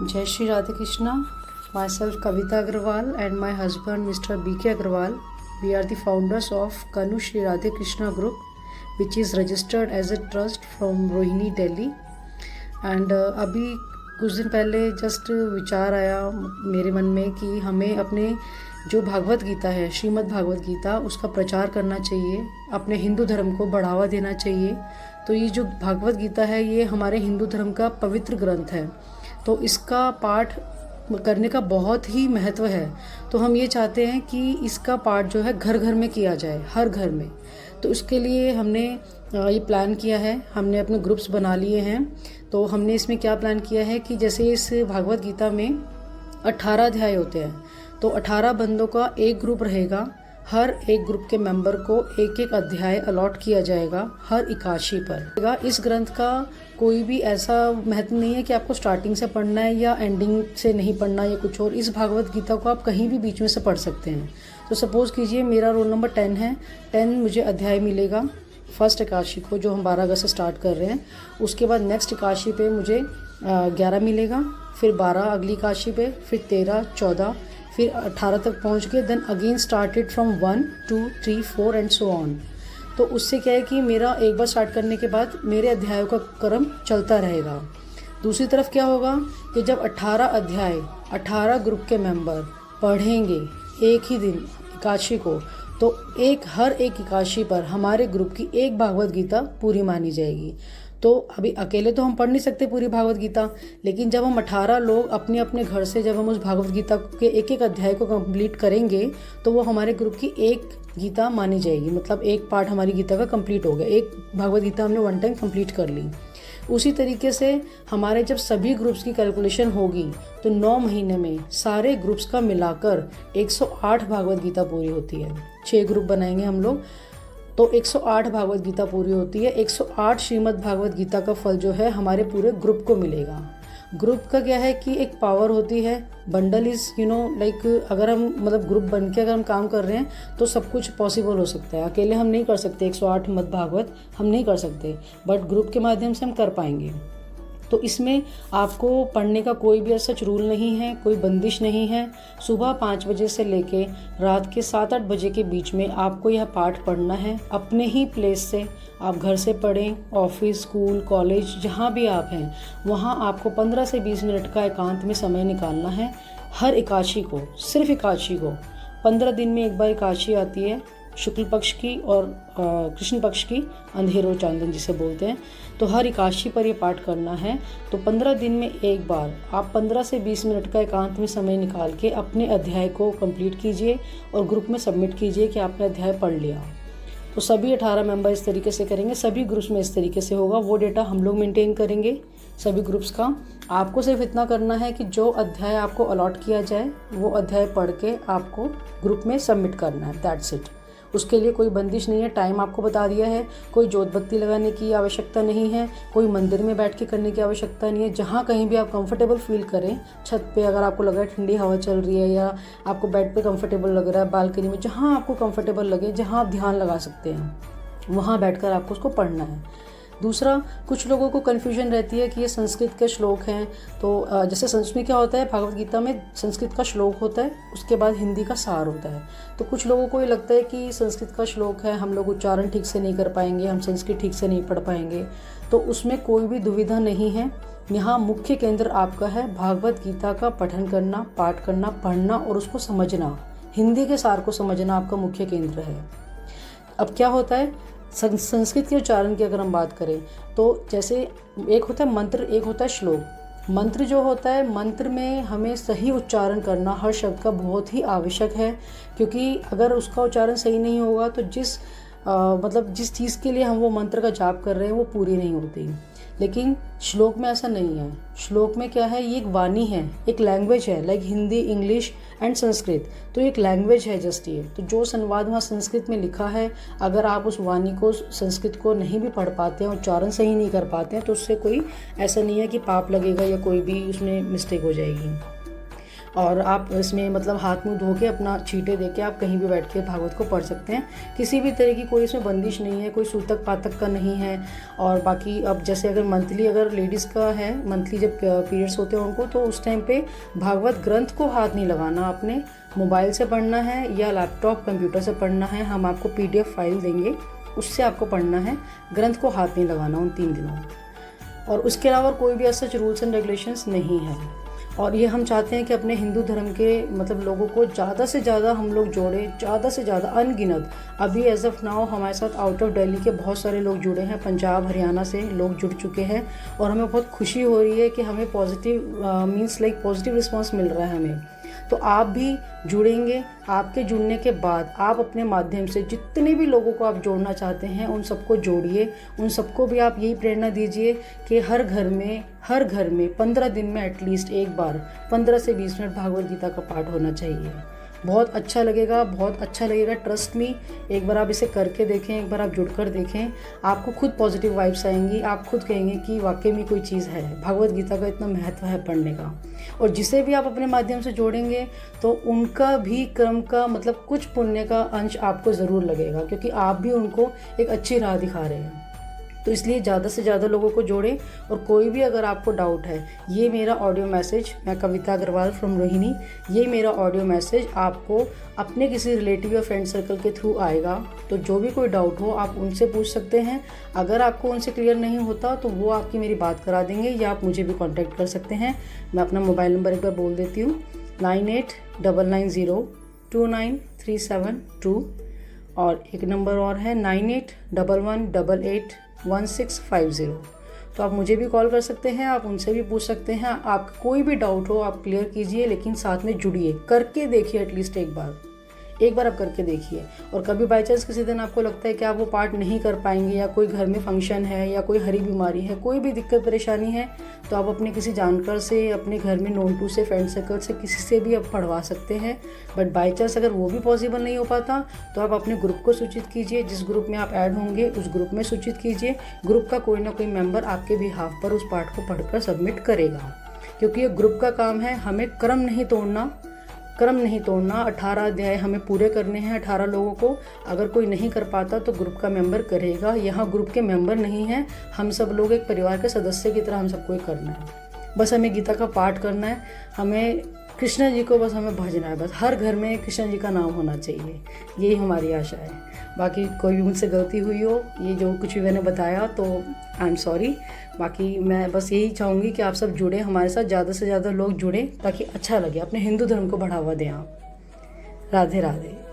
Jai Shri Radha Krishna. Myself Kavita Agarwal and my husband Mr. B.K. Agarwal. We are the founders of Kanu Shri Radha Krishna Group, which is registered as a trust from Rohini, Delhi. And अभी कुछ दिन पहले just विचार आया मेरे मन में कि हमें अपने जो भागवत गीता है, श्रीमद् भागवत गीता, उसका प्रचार करना चाहिए, अपने हिंदू धर्म को बढ़ावा देना चाहिए। तो ये जो भागवत गीता है ये हमारे हिंदू धर्म का पवित्र ग्रंथ है, तो इसका पाठ करने का बहुत ही महत्व है। तो हम ये चाहते हैं कि इसका पाठ जो है घर घर में किया जाए, हर घर में। तो उसके लिए हमने ये प्लान किया है, हमने अपने ग्रुप्स बना लिए हैं। तो हमने इसमें क्या प्लान किया है कि जैसे इस भागवत गीता में 18 अध्याय होते हैं, तो 18 बंदों का एक ग्रुप रहेगा। हर एक ग्रुप के मेंबर को एक एक अध्याय अलॉट किया जाएगा हर एकादशी पर। इस ग्रंथ का कोई भी ऐसा महत्व नहीं है कि आपको स्टार्टिंग से पढ़ना है या एंडिंग से नहीं पढ़ना या कुछ और। इस भागवत गीता को आप कहीं भी बीच में से पढ़ सकते हैं। तो सपोज़ कीजिए मेरा रोल नंबर 10 है, 10 मुझे अध्याय मिलेगा फर्स्ट एकादशी को, जो हम 12 अगस्त से स्टार्ट कर रहे हैं। उसके बाद नेक्स्ट एकादशी पे मुझे 11 मिलेगा, फिर 12 अगली एकादशी पे, फिर 13, 14, फिर 18 तक पहुंच गए। Then again started from 1, 2, 3, 4 and so on. तो उससे क्या है कि मेरा एक बार स्टार्ट करने के बाद मेरे अध्यायों का क्रम चलता रहेगा। दूसरी तरफ क्या होगा कि जब 18 अध्याय 18 ग्रुप के मेंबर पढ़ेंगे एक ही दिन एकादशी को, तो हर एक एकादशी पर हमारे ग्रुप की एक भागवत गीता पूरी मानी जाएगी। तो अभी अकेले तो हम पढ़ नहीं सकते पूरी भागवत गीता, लेकिन जब हम 18 लोग अपने अपने घर से जब हम उस भागवत गीता के एक एक अध्याय को कंप्लीट करेंगे, तो वो हमारे ग्रुप की एक गीता मानी जाएगी। मतलब एक पार्ट हमारी गीता का कंप्लीट हो गया, एक भागवत गीता हमने वन टाइम कंप्लीट कर ली। उसी तरीके से हमारे जब सभी ग्रुप्स की कैलकुलेशन होगी, तो 9 महीने में सारे ग्रुप्स का मिलाकर 108 भागवत गीता पूरी होती है। 6 ग्रुप बनाएंगे हम लोग, तो 108 भागवत गीता पूरी होती है। 108 श्रीमद् भागवत गीता का फल जो है हमारे पूरे ग्रुप को मिलेगा। ग्रुप का क्या है कि एक पावर होती है, बंडल इज़ लाइक अगर हम मतलब ग्रुप बन के अगर हम काम कर रहे हैं तो सब कुछ पॉसिबल हो सकता है। अकेले हम नहीं कर सकते, 108 मद भागवत हम नहीं कर सकते, बट ग्रुप के माध्यम से हम कर पाएंगे। तो इसमें आपको पढ़ने का कोई भी ऐसा रूल नहीं है, कोई बंदिश नहीं है। सुबह 5 बजे से लेके रात के 7-8 बजे के बीच में आपको यह पाठ पढ़ना है अपने ही प्लेस से। आप घर से पढ़ें, ऑफिस, स्कूल, कॉलेज, जहाँ भी आप हैं वहाँ आपको 15 से 20 मिनट का एकांत में समय निकालना है हर एकादशी को। सिर्फ एकादशी को 15 दिन में एक बार एकादशी आती है, शुक्ल पक्ष की और कृष्ण पक्ष की, अंधेरो चांदन जिसे बोलते हैं। तो हर एकादशी पर ये पाठ करना है। तो 15 दिन में एक बार आप 15 से 20 मिनट का एकांत में समय निकाल के अपने अध्याय को कंप्लीट कीजिए और ग्रुप में सबमिट कीजिए कि आपने अध्याय पढ़ लिया। तो सभी 18 मेंबर इस तरीके से करेंगे, सभी ग्रुप्स में इस तरीके से होगा। वो डेटा हम लोग मेंटेन करेंगे सभी ग्रुप्स का। आपको सिर्फ इतना करना है कि जो अध्याय आपको अलॉट किया जाए वो अध्याय पढ़ के आपको ग्रुप में सबमिट करना है, दैट्स इट। उसके लिए कोई बंदिश नहीं है, टाइम आपको बता दिया है। कोई जोत बत्ती लगाने की आवश्यकता नहीं है, कोई मंदिर में बैठ के करने की आवश्यकता नहीं है। जहाँ कहीं भी आप कंफर्टेबल फील करें, छत पे अगर आपको लग रहा है ठंडी हवा चल रही है, या आपको बेड पे कंफर्टेबल लग रहा है, बालकनी में, जहाँ आपको कंफर्टेबल लगे, जहाँ आप ध्यान लगा सकते हैं, वहाँ बैठकर आपको उसको पढ़ना है। दूसरा, कुछ लोगों को कन्फ्यूजन रहती है कि ये संस्कृत के श्लोक हैं। तो जैसे संस्कृत में क्या होता है, भागवत गीता में संस्कृत का श्लोक होता है, उसके बाद हिंदी का सार होता है। तो कुछ लोगों को ये लगता है कि संस्कृत का श्लोक है, हम लोग उच्चारण ठीक से नहीं कर पाएंगे, हम संस्कृत ठीक से नहीं पढ़ पाएंगे। तो उसमें कोई भी दुविधा नहीं है। यहाँ मुख्य केंद्र आपका है भागवत गीता का पठन करना, पाठ करना, पढ़ना और उसको समझना। हिंदी के सार को समझना आपका मुख्य केंद्र है। अब क्या होता है, संस्कृत के उच्चारण की अगर हम बात करें तो जैसे एक होता है मंत्र, एक होता है श्लोक। मंत्र जो होता है, मंत्र में हमें सही उच्चारण करना हर शब्द का बहुत ही आवश्यक है, क्योंकि अगर उसका उच्चारण सही नहीं होगा तो जिस चीज़ के लिए हम वो मंत्र का जाप कर रहे हैं वो पूरी नहीं होती। लेकिन श्लोक में ऐसा नहीं है। श्लोक में क्या है, ये एक वाणी है, एक लैंग्वेज है, like Hindi, English and Sanskrit. तो एक लैंग्वेज है जस्ट ये। तो जो संवाद वहाँ संस्कृत में लिखा है, अगर आप उस वाणी को, संस्कृत को नहीं भी पढ़ पाते हैं, उच्चारण सही नहीं कर पाते हैं, तो उससे कोई ऐसा नहीं है कि पाप लगेगा या कोई भी उसमें मिस्टेक हो जाएगी। और आप इसमें मतलब हाथ मुंह धो के अपना छींटे दे के आप कहीं भी बैठ के भागवत को पढ़ सकते हैं। किसी भी तरह की कोई इसमें बंदिश नहीं है, कोई सूतक पातक का नहीं है। और बाकी अब जैसे अगर मंथली अगर लेडीज़ का है, मंथली जब पीरियड्स होते हैं उनको, तो उस टाइम पे भागवत ग्रंथ को हाथ नहीं लगाना, आपने मोबाइल से पढ़ना है या लैपटॉप कंप्यूटर से पढ़ना है। हम आपको PDF फाइल देंगे, उससे आपको पढ़ना है, ग्रंथ को हाथ नहीं लगाना उन 3 दिनों में। और उसके अलावा कोई भी ऐसा रूल्स एंड रेगुलेशंस नहीं है। और ये हम चाहते हैं कि अपने हिंदू धर्म के मतलब लोगों को ज़्यादा से ज़्यादा हम लोग जोड़ें, ज़्यादा से ज़्यादा, अनगिनत। अभी एज ऑफ नाउ हमारे साथ आउट ऑफ दिल्ली के बहुत सारे लोग जुड़े हैं, पंजाब हरियाणा से लोग जुड़ चुके हैं। और हमें बहुत खुशी हो रही है कि हमें positive means like positive response मिल रहा है हमें। तो आप भी जुड़ेंगे, आपके जुड़ने के बाद आप अपने माध्यम से जितने भी लोगों को आप जोड़ना चाहते हैं उन सबको जोड़िए। उन सबको भी आप यही प्रेरणा दीजिए कि हर घर में 15 दिन में एटलीस्ट एक बार 15 से 20 मिनट भागवत गीता का पाठ होना चाहिए। बहुत अच्छा लगेगा, बहुत अच्छा लगेगा, ट्रस्ट मी। एक बार आप इसे करके देखें, एक बार आप जुड़कर देखें, आपको खुद पॉजिटिव वाइब्स आएंगी। आप खुद कहेंगे कि वाकई में कोई चीज़ है, भागवत गीता का इतना महत्व है पढ़ने का। और जिसे भी आप अपने माध्यम से जोड़ेंगे तो उनका भी क्रम का मतलब कुछ पुण्य का अंश आपको ज़रूर लगेगा, क्योंकि आप भी उनको एक अच्छी राह दिखा रहे हैं। तो इसलिए ज़्यादा से ज़्यादा लोगों को जोड़ें। और कोई भी अगर आपको डाउट है, ये मेरा ऑडियो मैसेज, मैं कविता अग्रवाल फ्रॉम रोहिणी, ये मेरा ऑडियो मैसेज आपको अपने किसी रिलेटिव या फ्रेंड सर्कल के थ्रू आएगा। तो जो भी कोई डाउट हो आप उनसे पूछ सकते हैं। अगर आपको उनसे क्लियर नहीं होता तो वो आपकी मेरी बात करा देंगे, या आप मुझे भी कॉन्टैक्ट कर सकते हैं। मैं अपना मोबाइल नंबर एक बार बोल देती हूँ, 9899029372। और एक नंबर और है 9811881650। तो आप मुझे भी कॉल कर सकते हैं, आप उनसे भी पूछ सकते हैं। आप कोई भी डाउट हो आप क्लियर कीजिए, लेकिन साथ में जुड़िए, करके देखिए एटलीस्ट एक बार आप करके देखिए। और कभी बाई चांस किसी दिन आपको लगता है कि आप वो पार्ट नहीं कर पाएंगे, या कोई घर में फंक्शन है, या कोई हरी बीमारी है, कोई भी दिक्कत परेशानी है, तो आप अपने किसी जानकार से, अपने घर में नोन टू से, फ्रेंड सर्कल से, किसी से भी आप पढ़वा सकते हैं। बट बाई चांस अगर वो भी पॉसिबल नहीं हो पाता तो आप अपने ग्रुप को सूचित कीजिए। जिस ग्रुप में आप ऐड होंगे उस ग्रुप में सूचित कीजिए। ग्रुप का कोई ना कोई मेंबर आपके बिहाफ पर उस पार्ट को पढ़कर सबमिट करेगा, क्योंकि ये ग्रुप का काम है। हमें क्रम नहीं तोड़ना। 18 अध्याय हमें पूरे करने हैं 18 लोगों को। अगर कोई नहीं कर पाता तो ग्रुप का मेंबर करेगा। यहाँ ग्रुप के मेंबर नहीं हैं, हम सब लोग एक परिवार के सदस्य की तरह हम सबको ही करना है। बस हमें गीता का पाठ करना है, हमें कृष्ण जी को बस हमें भजना है। बस हर घर में कृष्ण जी का नाम होना चाहिए, यही हमारी आशा है। बाकी कोई भी मुझसे गलती हुई हो, ये जो कुछ भी मैंने बताया, तो आई एम सॉरी। बाकी मैं बस यही चाहूँगी कि आप सब जुड़ें हमारे साथ, ज़्यादा से ज़्यादा लोग जुड़ें ताकि अच्छा लगे, अपने हिंदू धर्म को बढ़ावा दें आप। राधे राधे।